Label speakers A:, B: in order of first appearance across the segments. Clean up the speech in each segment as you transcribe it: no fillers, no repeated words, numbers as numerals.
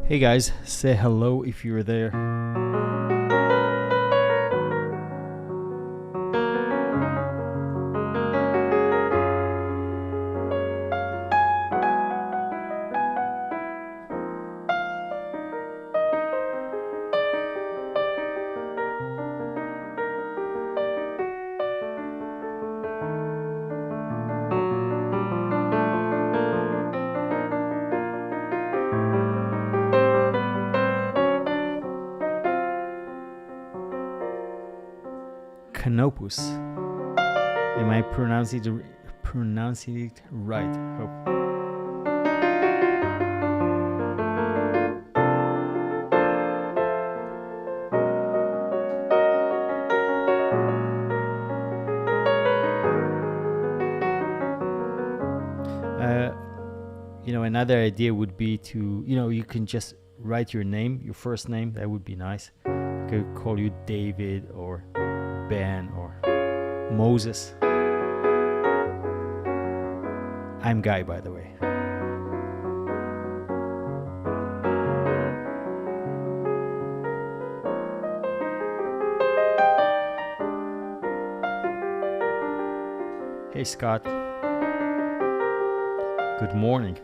A: Hey guys, say hello if you're there. Canopus. Am I pronouncing it right? Hope. Another idea would be to, you can just write your name, your first name. That would be nice. I could call you David or Ben or Moses. I'm Guy, by the way. Hey Scott. Good morning.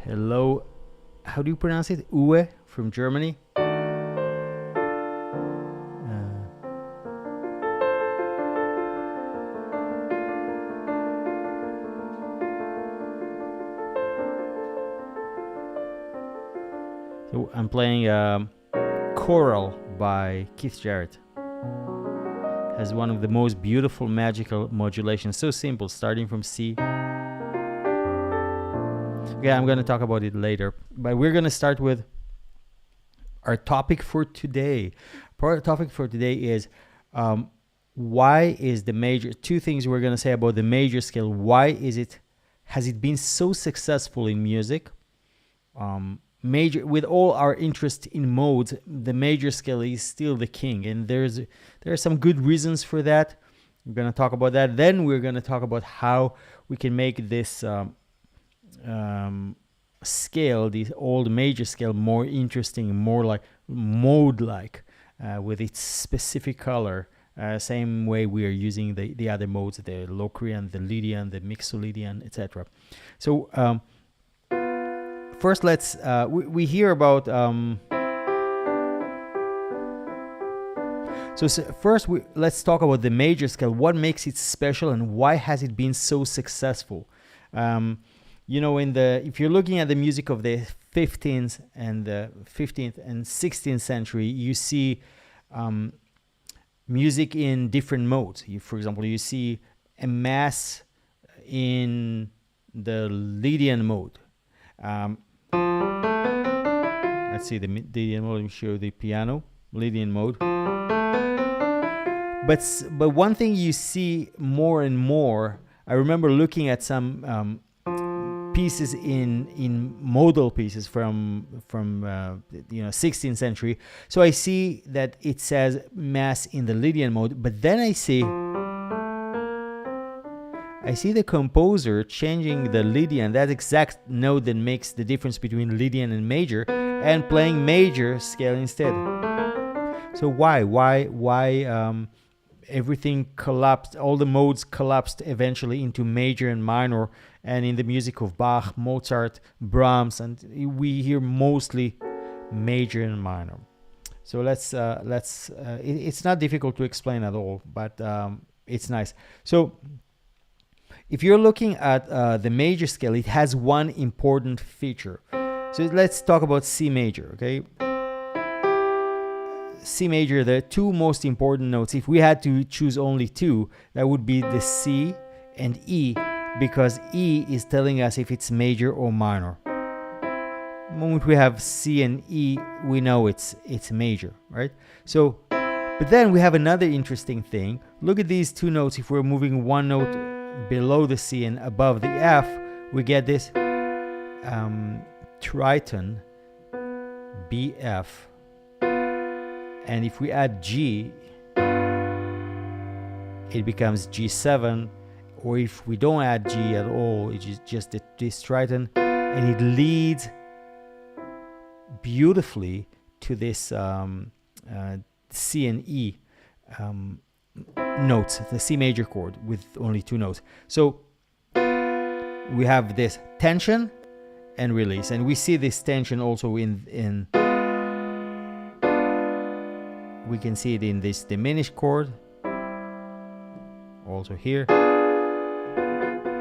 A: Hello, how do you pronounce it? Uwe from Germany. So I'm playing Choral by Keith Jarrett. Has one of the most beautiful magical modulations. So simple, starting from C. Okay, I'm going to talk about it later, but we're going to start with our topic for today. Our topic for today is why is the major, two things we're going to say about the major scale. Why has it been so successful in music? With all our interest in modes, the major scale is still the king, and there are some good reasons for that. We're going to talk about that. Then we're going to talk about how we can make this scale, the old major scale, more interesting, more like mode-like, with its specific color. Same way we are using the other modes, the Locrian, the Lydian, the Mixolydian, etc. So first, let's we hear about. First, let's talk about the major scale. What makes it special, and why has it been so successful? If you're looking at the music of the 15th and 16th century, you see music in different modes. For example, you see a mass in the Lydian mode. Let's see the Lydian mode. Let me show the piano. Lydian mode. But one thing you see more and more. I remember looking at some pieces in modal pieces from 16th century. So I see that it says mass in the Lydian mode, but then I see the composer changing the Lydian, that exact note that makes the difference between Lydian and major, and playing major scale instead. So why everything collapsed, all the modes collapsed eventually into major and minor, and in the music of Bach, Mozart, Brahms, and we hear mostly major and minor. So it's not difficult to explain at all, but it's nice. So if you're looking at the major scale, it has one important feature. So let's talk about C major, okay? C major, the two most important notes, if we had to choose only two, that would be the C and E, because E is telling us if it's major or minor. The moment we have C and E, we know it's major, right? So, but then we have another interesting thing. Look at these two notes. If we're moving one note below the C and above the F, we get this triton BF. And if we add G, it becomes G7. Or if we don't add G at all, it's just this triton, and it leads beautifully to this C and E notes, the C major chord with only two notes. So we have this tension and release, and we see this tension also in we can see it in this diminished chord, also here.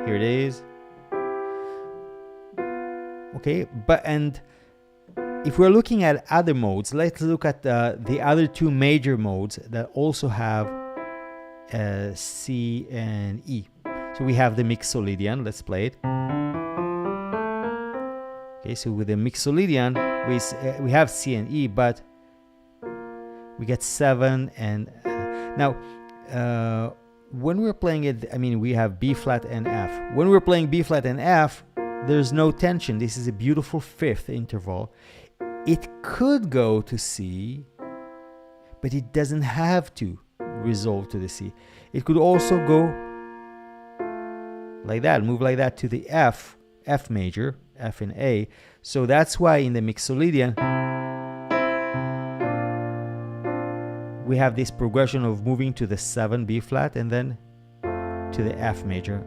A: Here it is. Okay, and if we're looking at other modes, let's look at the other two major modes that also have C and E. So we have the Mixolydian. Let's play it. Okay, so with the Mixolydian, we have C and E, but we get 7 and now. When we're playing it, I mean, we have B flat and F. When we're playing B flat and F, there's no tension. This is a beautiful fifth interval. It could go to C, but it doesn't have to resolve to the C. It could also go like that, move like that to the F major, F and A. So that's why in the Mixolydian, we have this progression of moving to the 7 B flat and then to the F major.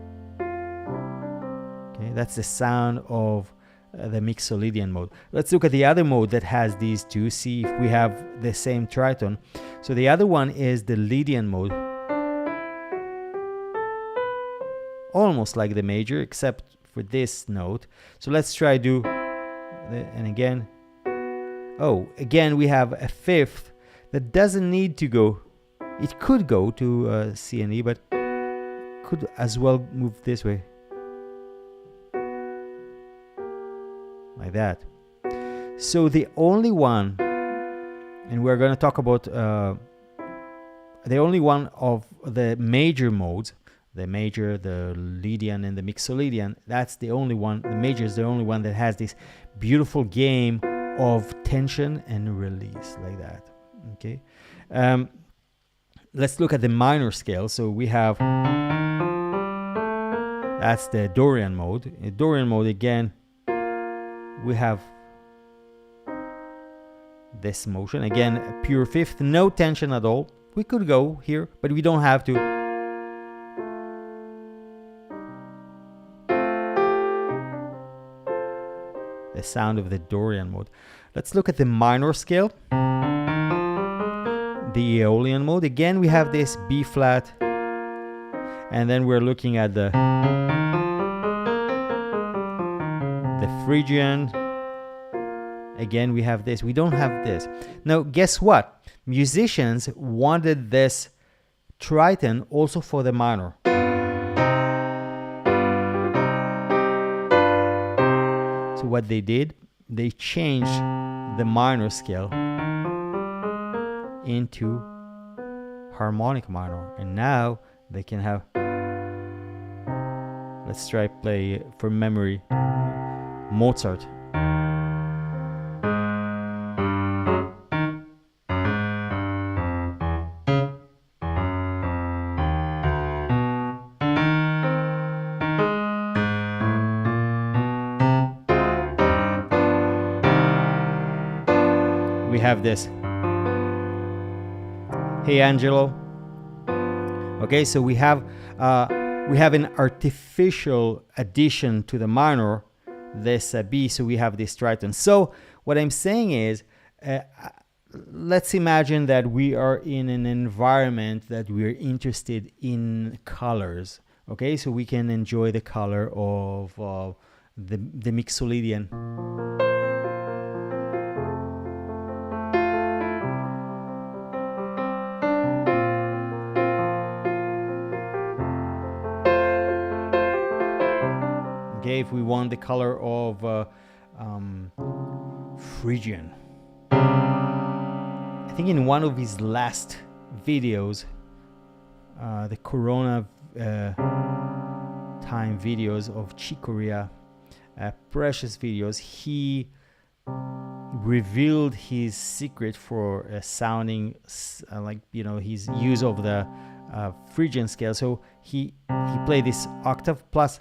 A: Okay, that's the sound of the Mixolydian mode. Let's look at the other mode that has these two, see if we have the same triton. So the other one is the Lydian mode. Almost like the major, except for this note. So let's try do, and again, again we have a fifth that doesn't need to go. It could go to C and E, but could as well move this way. Like that. So the only one, and we're going to talk about the only one of the major modes, the major, the Lydian, and the Mixolydian, that's the only one, the major is the only one that has this beautiful game of tension and release, like that. Okay, let's look at the minor scale. So we have, that's the Dorian mode. In Dorian mode, again, we have this motion. Again, a pure fifth, no tension at all. We could go here, but we don't have to. The sound of the Dorian mode. Let's look at the minor scale. The Aeolian mode. Again, we have this B flat, and then we're looking at the Phrygian. Again, we have this. We don't have this. Now, guess what? Musicians wanted this triton also for the minor. So what they did, they changed the minor scale into harmonic minor, and now they can have, let's try play from memory Mozart. We have this. Hey Angelo. Okay, so we have an artificial addition to the minor, this B, so we have this triton. So what I'm saying is, let's imagine that we are in an environment that we're interested in colors. Okay, so we can enjoy the color of the Mixolydian. if we want the color of Phrygian. I think in one of his last videos, the Corona time videos of Chicoria, precious videos, he revealed his secret for sounding like, you know, his use of the Phrygian scale. So he played this octave plus,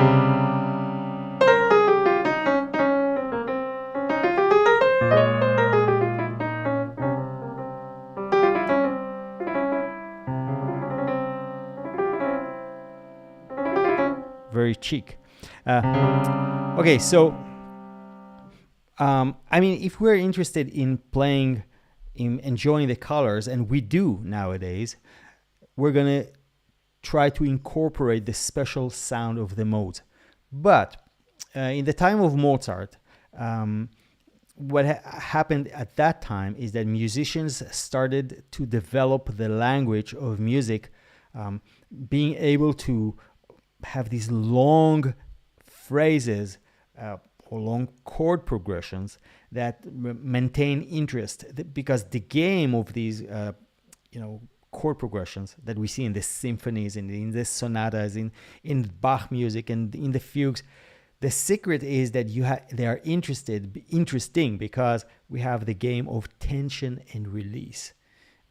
A: very chic. Okay, so I mean, if we're interested in playing, in enjoying the colors, and we do nowadays, we're gonna try to incorporate the special sound of the modes. But in the time of Mozart, what happened at that time is that musicians started to develop the language of music, being able to have these long phrases or long chord progressions that maintain interest, because the game of these chord progressions that we see in the symphonies and in the sonatas, in Bach music and in the fugues, the secret is that they are interesting because we have the game of tension and release.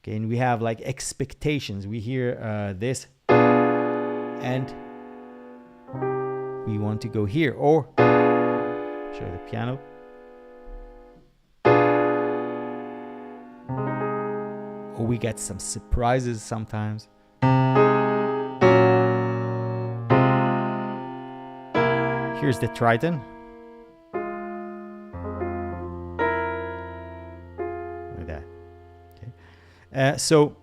A: Okay, and we have like expectations. We hear this and we want to go here, or show the piano. Or we get some surprises sometimes. Here's the Triton. Like that. Okay. So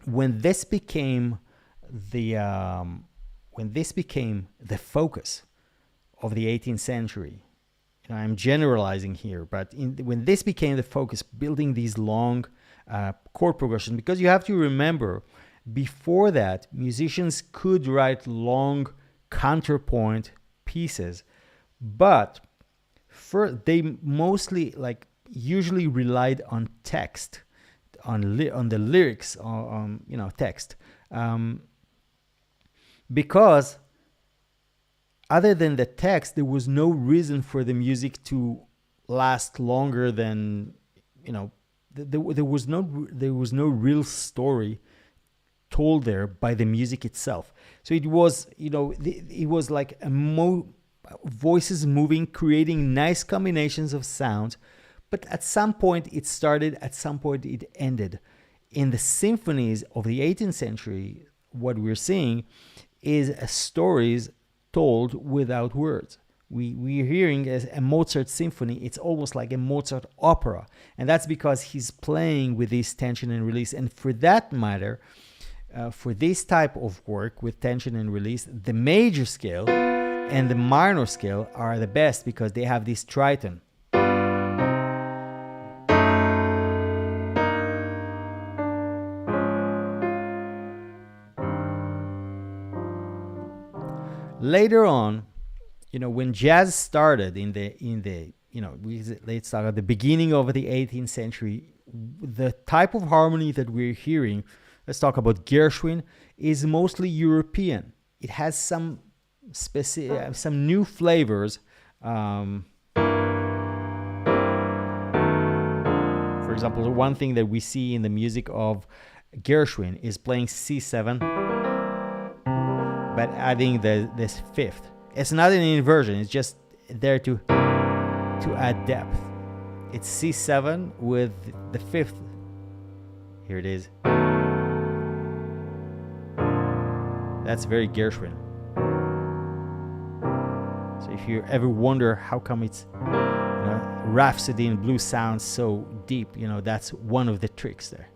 A: when this became the focus of the 18th century, I'm generalizing here, but when this became the focus, building these long chord progressions, because you have to remember, before that, musicians could write long counterpoint pieces, but they mostly, like, usually relied on text, on the lyrics, on text, because other than the text, there was no reason for the music to last longer than, there was no real story told there by the music itself. So it was, it was like voices moving, creating nice combinations of sounds. But at some point it started, at some point it ended. In the symphonies of the 18th century, what we're seeing is stories told without words. We're hearing a Mozart symphony. It's almost like a Mozart opera. And that's because he's playing with this tension and release. And for that matter, for this type of work with tension and release, the major scale and the minor scale are the best because they have this Triton. Later on, when jazz started let's start at the beginning of the 18th century, the type of harmony that we're hearing, let's talk about Gershwin, is mostly European. It has some new flavors. For example, one thing that we see in the music of Gershwin is playing C7, but adding this fifth. It's not an inversion, it's just there to add depth. It's C7 with the fifth. Here it is. That's very Gershwin. So if you ever wonder how come it's Rhapsody in Blue sounds so deep, that's one of the tricks there.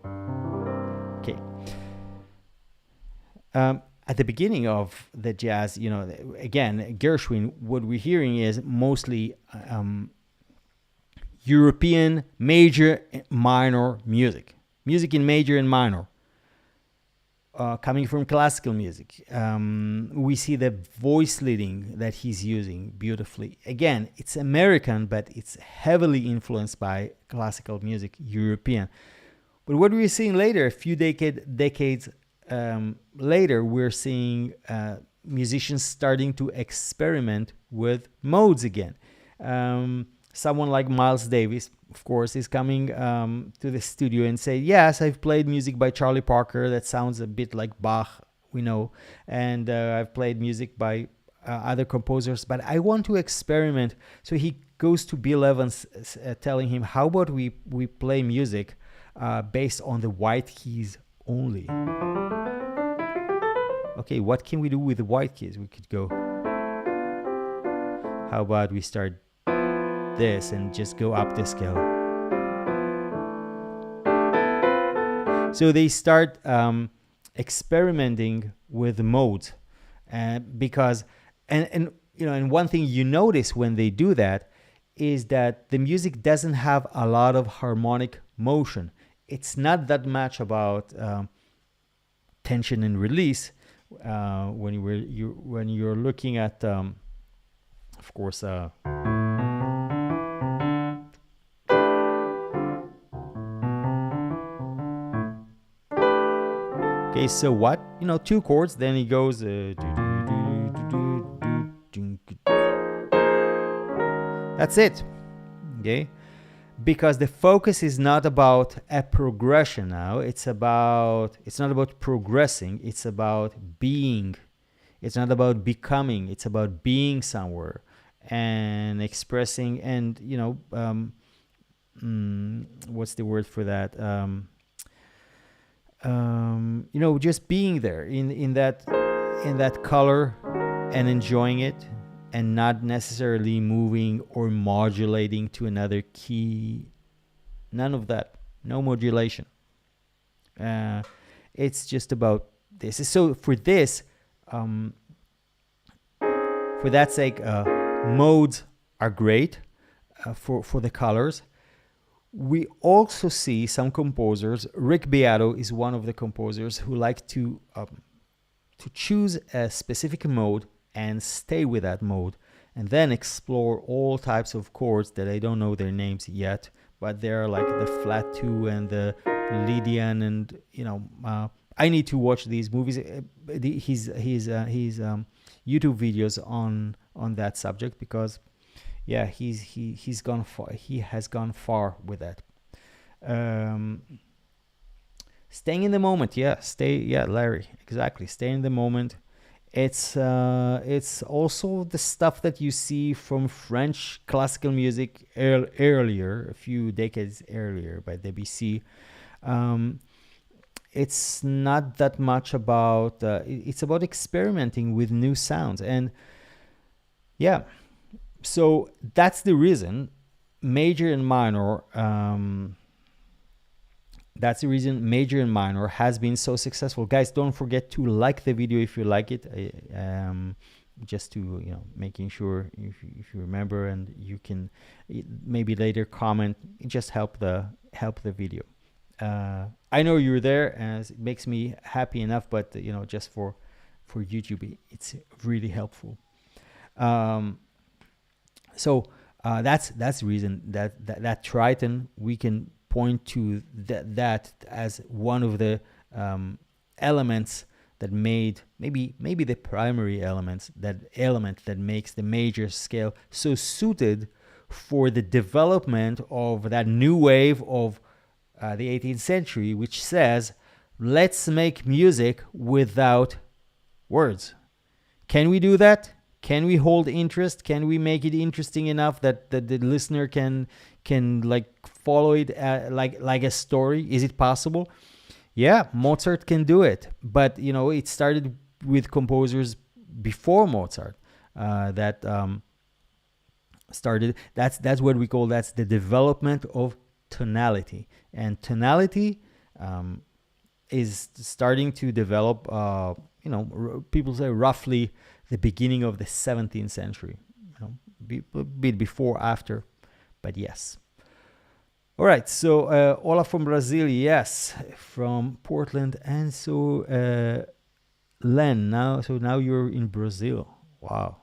A: Okay. At the beginning of the jazz, again, Gershwin, what we're hearing is mostly European major, minor music in major and minor. coming from classical music. We see the voice leading that he's using beautifully. Again, it's American, but it's heavily influenced by classical music, European. But what we're seeing later, a few decades later, we're seeing musicians starting to experiment with modes again. Someone like Miles Davis, of course, is coming to the studio and say, yes, I've played music by Charlie Parker that sounds a bit like Bach, we know, and I've played music by other composers, but I want to experiment. So he goes to Bill Evans, telling him, how about we play music based on the white keys only? Okay, what can we do with the white keys? We could go, how about we start this and just go up the scale. So they start experimenting with modes, because and one thing you notice when they do that is that the music doesn't have a lot of harmonic motion. It's not that much about tension and release when you're looking at of course okay, so what? Two chords, then he goes that's it. Okay? Because the focus is not about a progression now. It's not about progressing, it's about being. It's not about becoming, it's about being somewhere and expressing and what's the word for that? Just being there in that color and enjoying it, and not necessarily moving or modulating to another key. None of that. No modulation. It's just about this. So for this, for that sake, modes are great for the colors. We also see some composers. Rick Beato is one of the composers who like to choose a specific mode and stay with that mode, and then explore all types of chords that I don't know their names yet, but they're like the flat 2 and the Lydian, and I need to watch these movies. His YouTube videos on that subject, because he's gone far. He has gone far with that. Staying in the moment, Larry, exactly. Stay in the moment. It's also the stuff that you see from French classical music earlier, a few decades earlier, by Debussy. It's not that much about. It's about experimenting with new sounds, and so that's the reason major and minor. That's the reason major and minor has been so successful. Guys, don't forget to like the video if you like it. Just to making sure if you remember, and you can maybe later comment. Just help the video. I know you're there, and it makes me happy enough. But just for YouTube, it's really helpful. So that's the reason that Triton, we can point to that as one of the elements that made maybe the primary element that makes the major scale so suited for the development of that new wave of the 18th century, which says, let's make music without words. Can we do that? Can we hold interest? Can we make it interesting enough that the listener can like follow it like a story? Is it possible? Yeah, Mozart can do it, but it started with composers before Mozart that started. That's what we call, that's the development of tonality, and tonality is starting to develop. People say roughly the beginning of the 17th century, a bit before, after, but yes. All right, so Ola from Brazil, yes, from Portland, and so Len. Now you're in Brazil. Wow,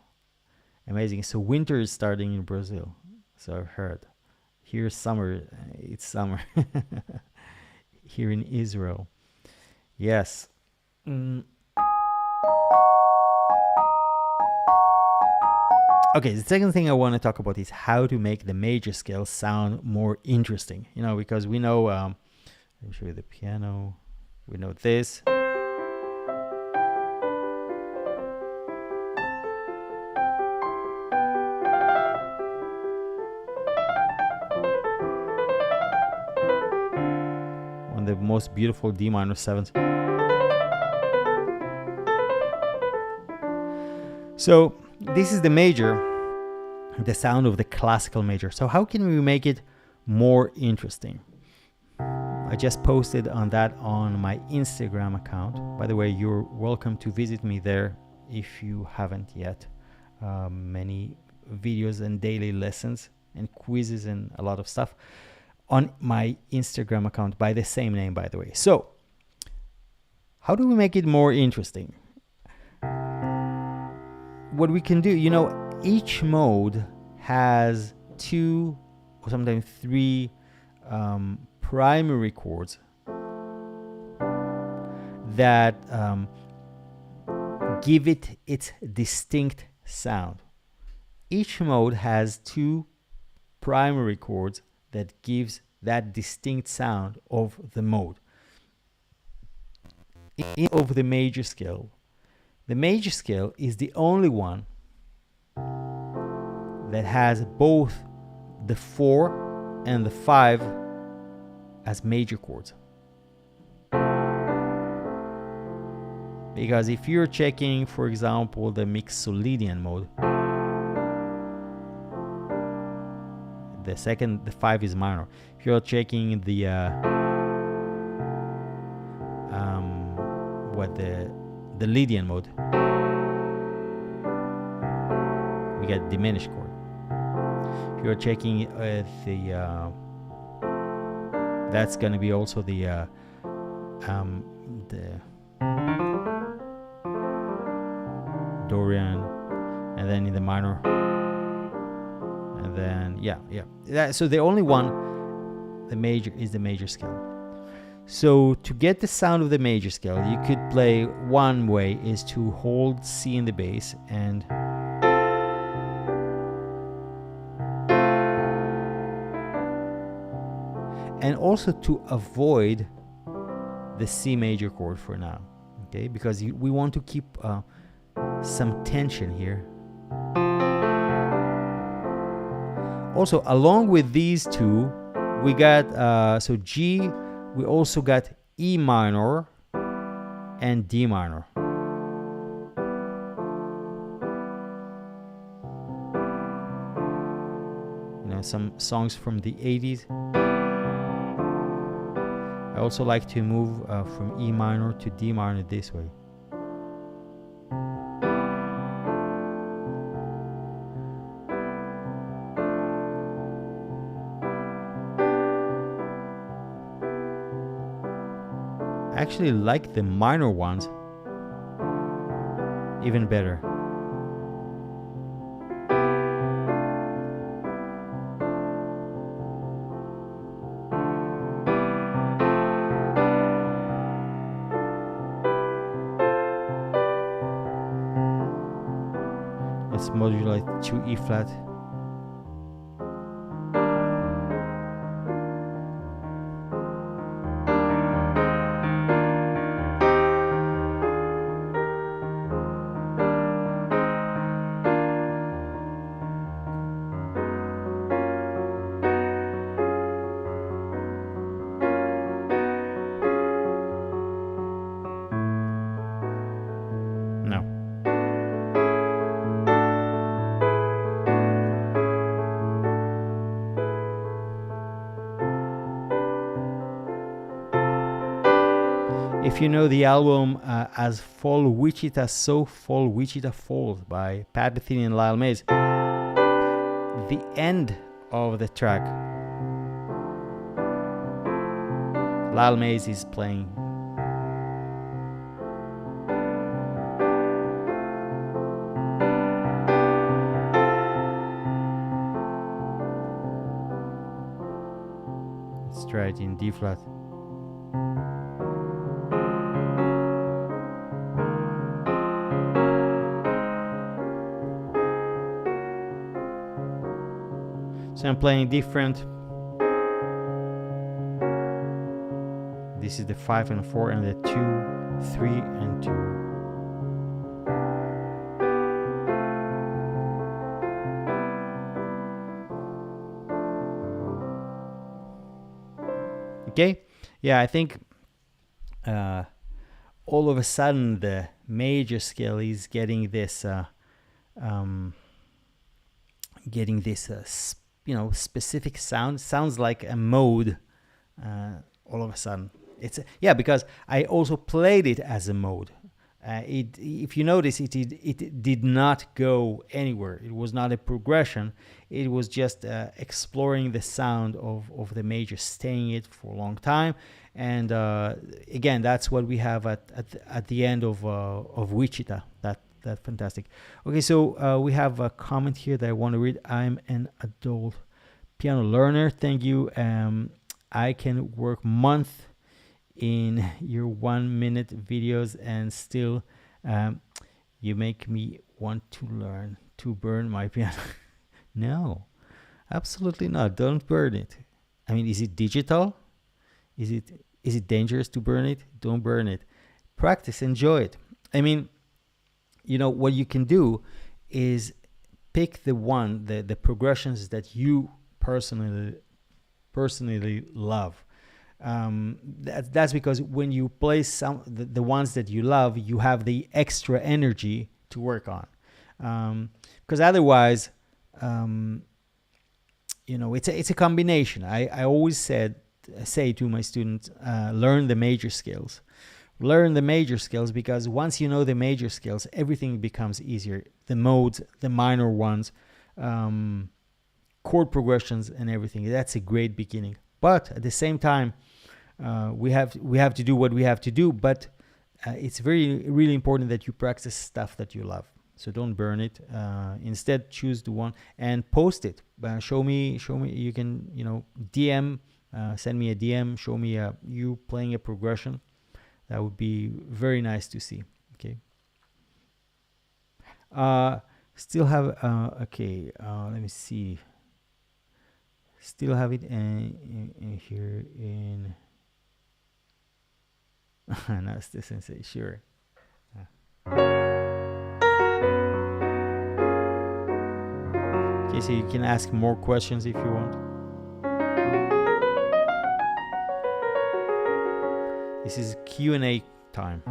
A: amazing. So winter is starting in Brazil. So I've heard. Here's summer. It's summer here in Israel. Yes. Okay, the second thing I want to talk about is how to make the major scale sound more interesting. You know, because we know, let me show you the piano. We know this. One of the most beautiful D minor sevenths. So this is the major, the sound of the classical major. So how can we make it more interesting? I just posted on that on my Instagram account. By the way, you're welcome to visit me there if you haven't yet. Many videos and daily lessons and quizzes and a lot of stuff on my Instagram account by the same name, by the way. So how do we make it more interesting? What we can do, you know, each mode has 2 or sometimes 3 primary chords that give it its distinct sound. Each mode has 2 primary chords that gives that distinct sound of the mode. Of the major scale. The major scale is the only one that has both the 4 and the 5 as major chords. Because if you're checking, for example, the Lydian mode, the 5 is minor. If you're checking the Lydian mode, we get diminished chord. If you're checking that's going to be also the Dorian, and then in the minor, and then so the only one, the major, is the major scale. So to get the sound of the major scale, you could play, one way is to hold C in the bass and also to avoid the C major chord for now, okay? Because we want to keep some tension here. Also, along with these 2, we got so G. We also got E minor and D minor. You know, some songs from the 80s. I also like to move from E minor to D minor this way. I actually like the minor ones even better. Let's modulate to E flat. If you know the album as Fall Wichita So, Fall Wichita Falls by Pat Metheny and Lyle Mays, the end of the track Lyle Mays is playing. Let's try it in D flat. So I'm playing different. This is the 5 and 4 and the 2, 3 and 2. Okay, yeah, I think all of a sudden the major scale is getting this specific sound. Sounds like a mode all of a sudden. It's because I also played it as a mode. If you notice, it did not go anywhere. It was not a progression. It was just exploring the sound of the major, staying it for a long time. And again, that's what we have at the end of Wichita. That's fantastic. Okay, so we have a comment here that I want to read. I'm an adult piano learner. Thank you. I can work months in your 1 minute videos and still you make me want to learn to burn my piano. No, absolutely not. Don't burn it. I mean, is it digital? Is it dangerous to burn it? Don't burn it. Practice, enjoy it. I mean, what you can do is pick the progressions that you personally love. That's because when you play the ones that you love, you have the extra energy to work on. Because otherwise, it's a combination. I always say to my students, learn the major scales. Learn the major scales, because once you know the major scales, everything becomes easier. The modes, the minor ones, chord progressions, and everything. That's a great beginning. But at the same time, we have to do what we have to do. But it's really important that you practice stuff that you love. So don't burn it. Instead, choose the one and post it. Show me. You can DM, send me a DM. Show me you playing a progression. That would be very nice to see. Okay. Still have okay. Let me see. Still have it in here in. Namaste Sensei. Sure. Okay, so you can ask more questions if you want. This is Q&A time.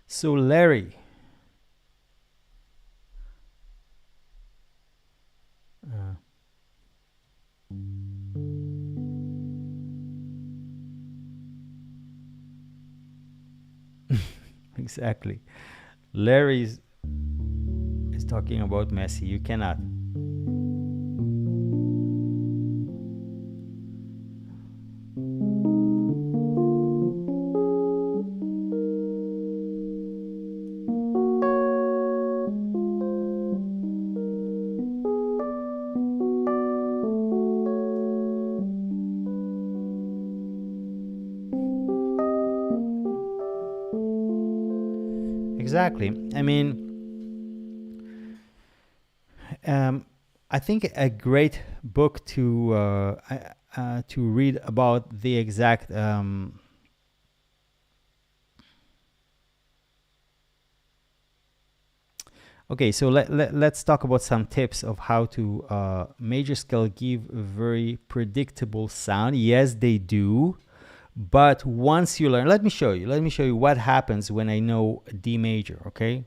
A: So Larry, exactly. Larry is talking about Messi. You cannot. Exactly. I mean, I think a great book to read about the exact Okay, so let's talk about some tips of how to major scale give a very predictable sound. Yes, they do. But once you learn, let me show you what happens when I know D major, okay?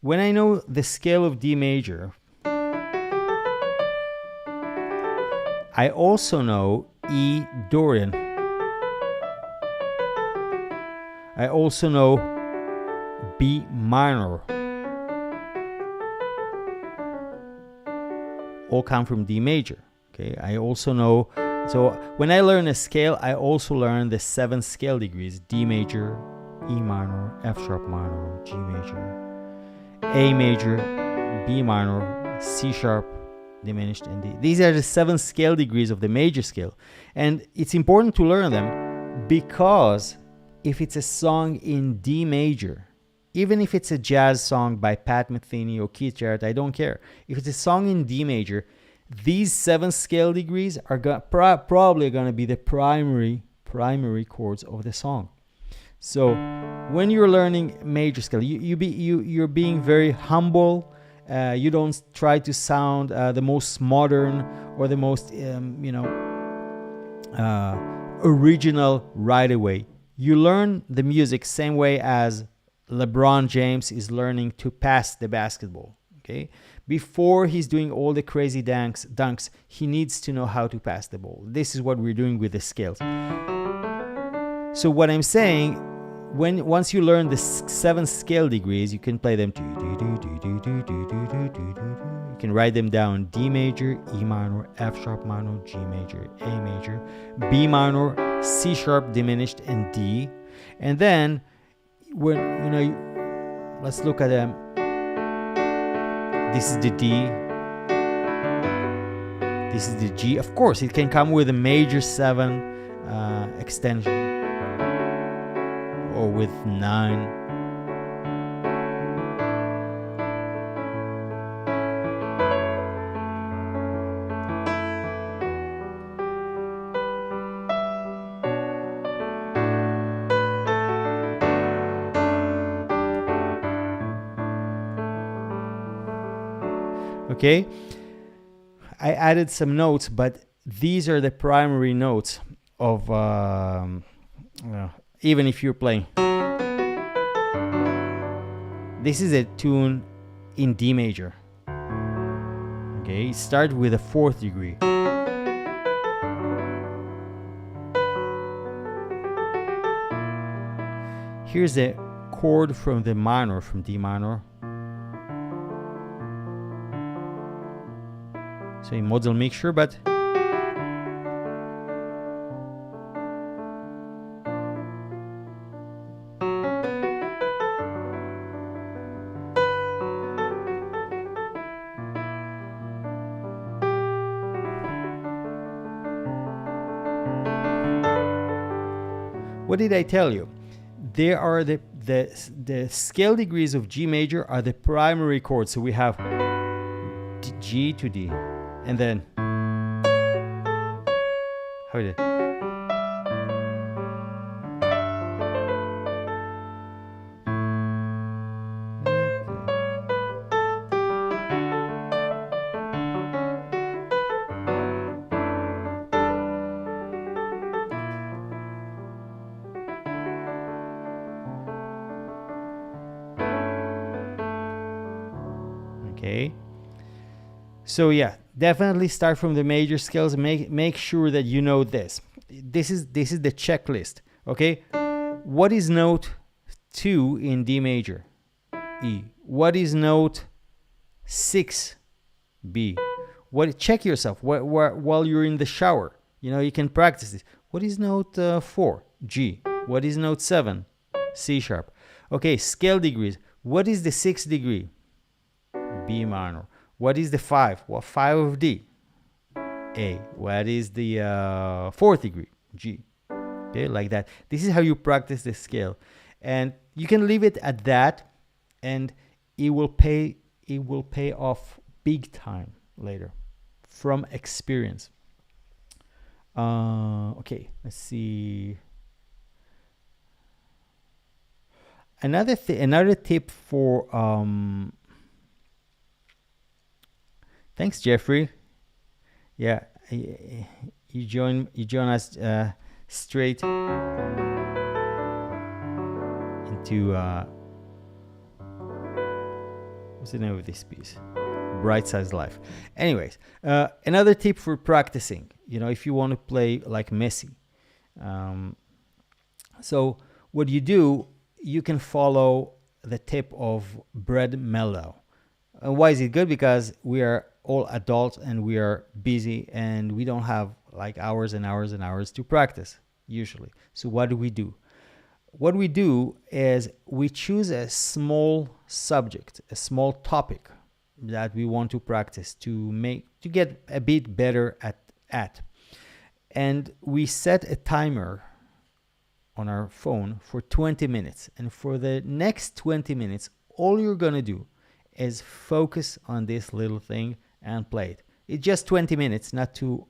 A: When I know the scale of D major, I also know E Dorian. I also know B minor. All come from D major. Okay, I also know, so when I learn a scale, I also learn the 7 scale degrees: D major, E minor, F sharp minor, G major, A major, B minor, C sharp, diminished, and D. These are the 7 scale degrees of the major scale. And it's important to learn them because if it's a song in D major, even if it's a jazz song by Pat Metheny or Keith Jarrett, I don't care. If it's a song in D major, these 7 scale degrees are probably going to be the primary chords of the song. So when you're learning major scale, you're being very humble. You don't try to sound the most modern or the most original right away. You learn the music same way as LeBron James is learning to pass the basketball. Okay, before he's doing all the crazy dunks, he needs to know how to pass the ball. This is what we're doing with the scales. So what I'm saying, once you learn the 7 scale degrees, you can play them. You can write them down: D major, E minor, F sharp minor, G major, A major, B minor, C sharp diminished, and D. And then when let's look at them. This is the D. This is the G. Of course, it can come with a major 7 extension or with 9. Okay, I added some notes, but these are the primary notes of even if you're playing. This is a tune in D major. Okay, start with a 4th degree. Here's a chord from the minor, from D minor. So a modal mixture, but what did I tell you? There are the scale degrees of G major are the primary chords. So we have G to D. And then how is it? Okay. So yeah, definitely start from the major scales. Make sure that you know this. This is the checklist. Okay, what is note 2 in D major? E. What is note 6? B. Check yourself while you're in the shower. You can practice this. What is note 4? G. What is note 7? C sharp. Okay, scale degrees. What is the 6th degree? B minor. What is the 5? Well, 5 of D. A. What is the 4th degree? G. Okay, like that. This is how you practice the scale, and you can leave it at that, and it will pay off big time later from experience. Okay, let's see. Another tip for thanks, Jeffrey. Yeah, you join us straight into what's the name of this piece? Bright Size Life. Anyways, another tip for practicing. If you want to play like Messi, so what you do, you can follow the tip of Brad Meldow. And why is it good? Because we are all adults and we are busy and we don't have like hours and hours and hours to practice usually. So what do we do? What we do is we choose a small subject, a small topic that we want to practice to get a bit better at. And we set a timer on our phone for 20 minutes. And for the next 20 minutes, all you're going to do is focus on this little thing and play it. It's just 20 minutes,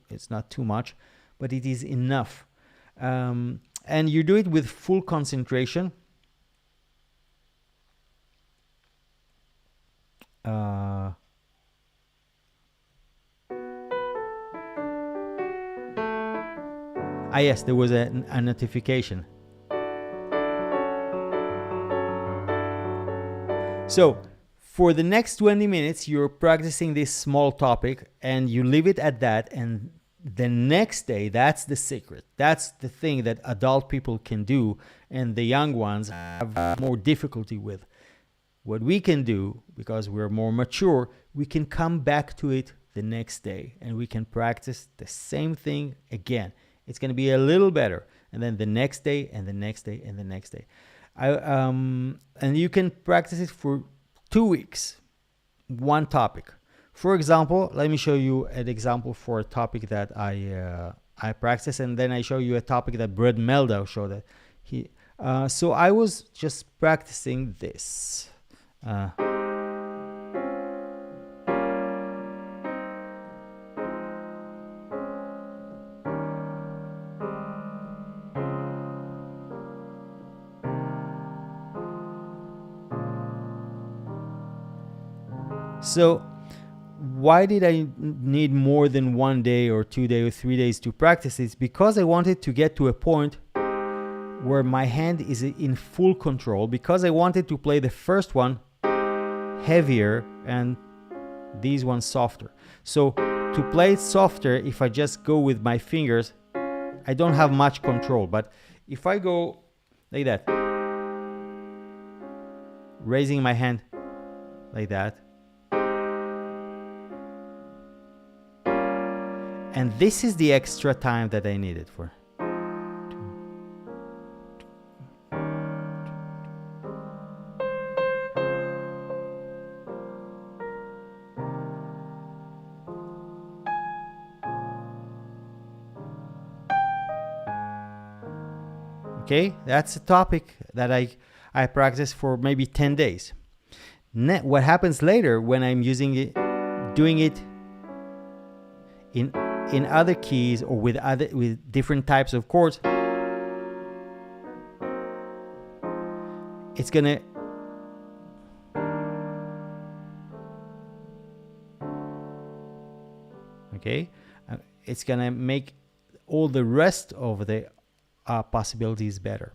A: it's not too much, but it is enough. And you do it with full concentration. Yes, there was a notification. So for the next 20 minutes, you're practicing this small topic and you leave it at that. And the next day, that's the secret. That's the thing that adult people can do and the young ones have more difficulty with. What we can do, because we're more mature, we can come back to it the next day and we can practice the same thing again. It's going to be a little better. And then the next day and the next day and the next day. And you can practice it for 2 weeks, one topic. For example, let me show you an example for a topic that I practice, and then I show you a topic that Brad Meldow showed that he. So I was just practicing this. So why did I need more than 1 day or 2 days or 3 days to practice? It's because I wanted to get to a point where my hand is in full control, because I wanted to play the first one heavier and these ones softer. So to play it softer, if I just go with my fingers, I don't have much control. But if I go like that, raising my hand like that, and this is the extra time that I needed for. Okay, that's a topic that I practice for maybe 10 days. What happens later when I'm using it, doing it in other keys or with different types of chords, it's gonna it's gonna make all the rest of the possibilities better.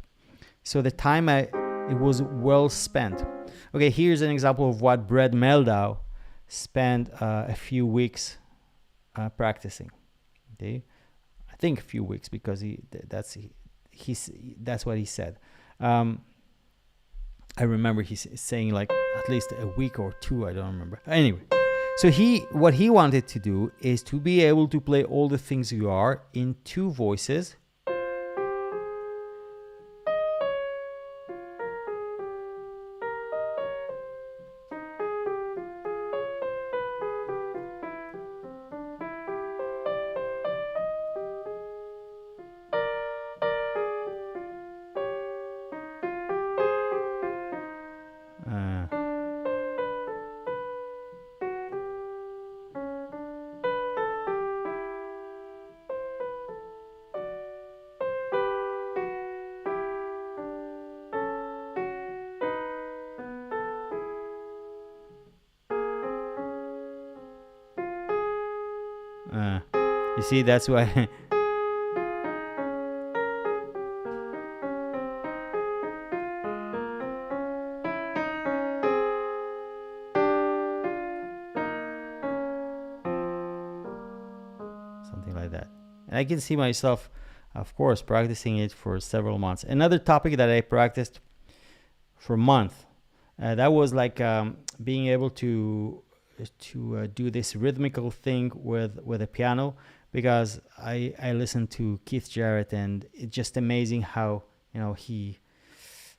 A: So the time it was well spent. Okay, here's an example of what Brad Meldow spent a few weeks practicing. Okay, I think a few weeks, because that's what he said. I remember he's saying like at least a week or two. I don't remember. Anyway, so what he wanted to do is to be able to play all the things you are in two voices. You see, that's why. Something like that. And I can see myself, of course, practicing it for several months. Another topic that I practiced for a month, that was like being able to do this rhythmical thing with a piano, because I listened to Keith Jarrett, and it's just amazing how, he,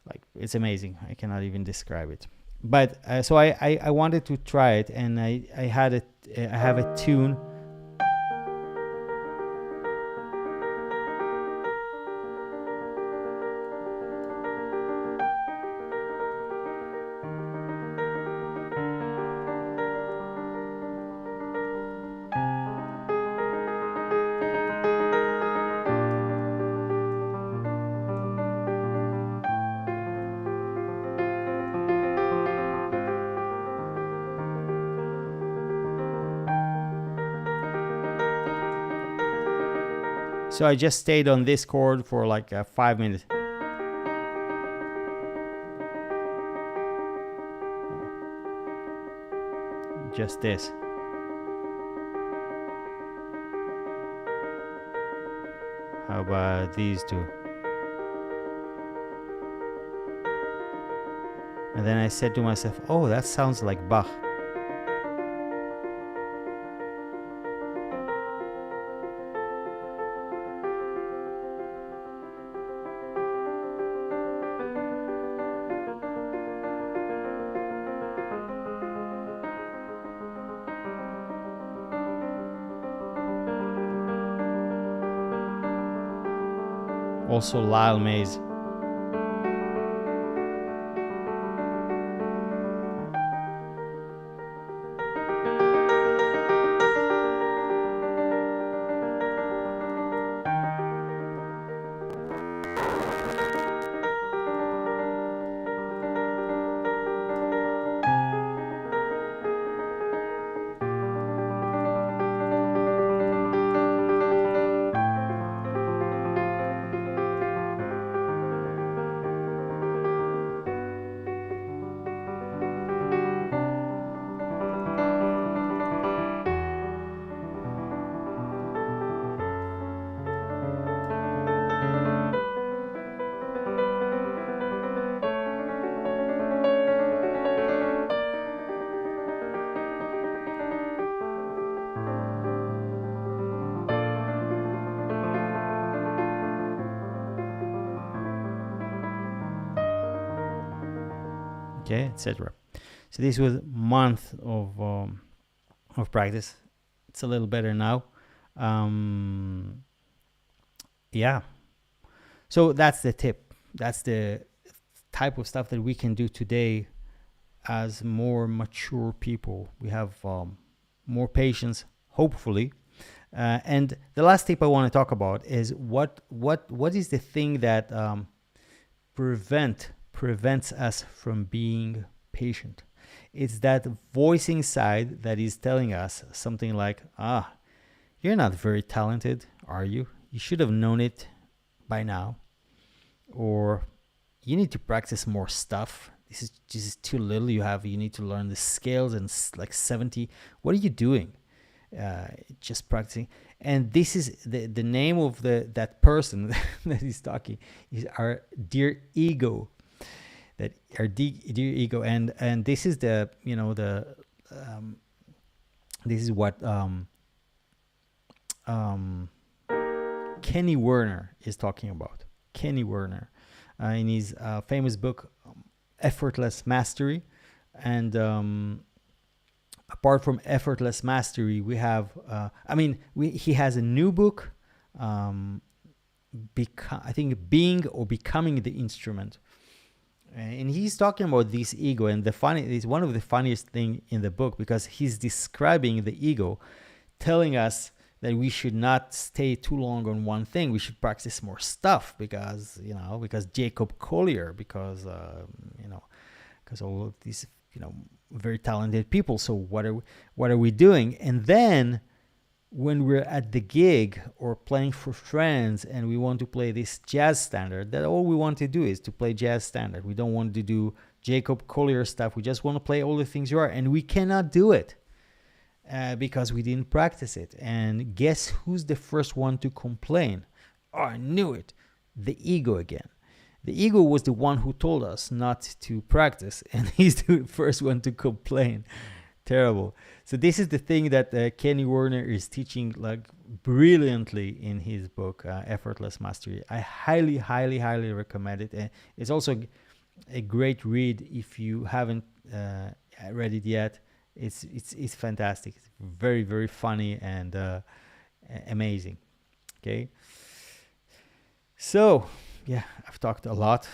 A: like, it's amazing. I cannot even describe it. But so I wanted to try it, and I have a tune. So I just stayed on this chord for like 5 minutes. Just this. How about these two? And then I said to myself, oh, that sounds like Bach. Also Lyle Mays. Okay, etc. So this was a month of practice. It's a little better now. Yeah. So that's the tip. That's the type of stuff that we can do today as more mature people. We have more patience, hopefully. And the last tip I want to talk about is what is the thing that prevents us from being patient. It's that voice inside that is telling us something like, you're not very talented, are you? You should have known it by now. Or you need to practice more stuff. This is too little. You need to learn the scales and like 70. What are you doing? Just practicing. And this is the name of that person that is talking is our dear ego. That our dear ego, and this is the this is what Kenny Werner is talking about. Kenny Werner, in his famous book Effortless Mastery, and apart from Effortless Mastery, we have he has a new book, I think Being or Becoming the Instrument. And he's talking about this ego, and it's one of the funniest thing in the book, because he's describing the ego, telling us that we should not stay too long on one thing. We should practice more stuff because Jacob Collier, because all of these very talented people. So what are we doing? And then when we're at the gig or playing for friends and we want to play this jazz standard, that all we want to do is to play jazz standard. We don't want to do Jacob Collier stuff. We just want to play all the things you are, and we cannot do it because we didn't practice it. And guess who's the first one to complain? Oh, I knew it. The ego again. The ego was the one who told us not to practice, and he's the first one to complain. Terrible. So this is the thing that Kenny Werner is teaching like brilliantly in his book, Effortless Mastery. I highly, highly, highly recommend it. And it's also a great read if you haven't read it yet. It's fantastic. It's very, very funny and amazing. Okay. So, yeah, I've talked a lot.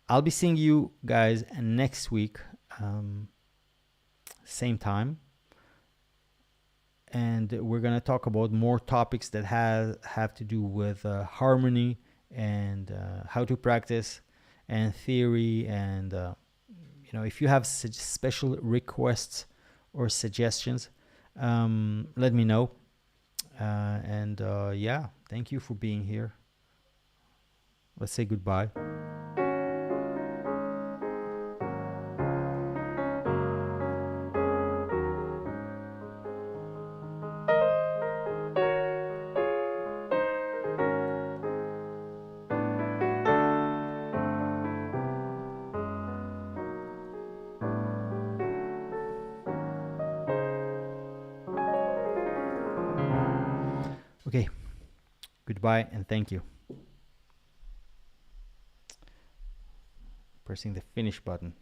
A: I'll be seeing you guys next week, same time, and we're gonna talk about more topics that have to do with harmony and how to practice and theory. And if you have special requests or suggestions, let me know. Yeah, thank you for being here. Let's say goodbye. Okay, goodbye and thank you. Pressing the finish button.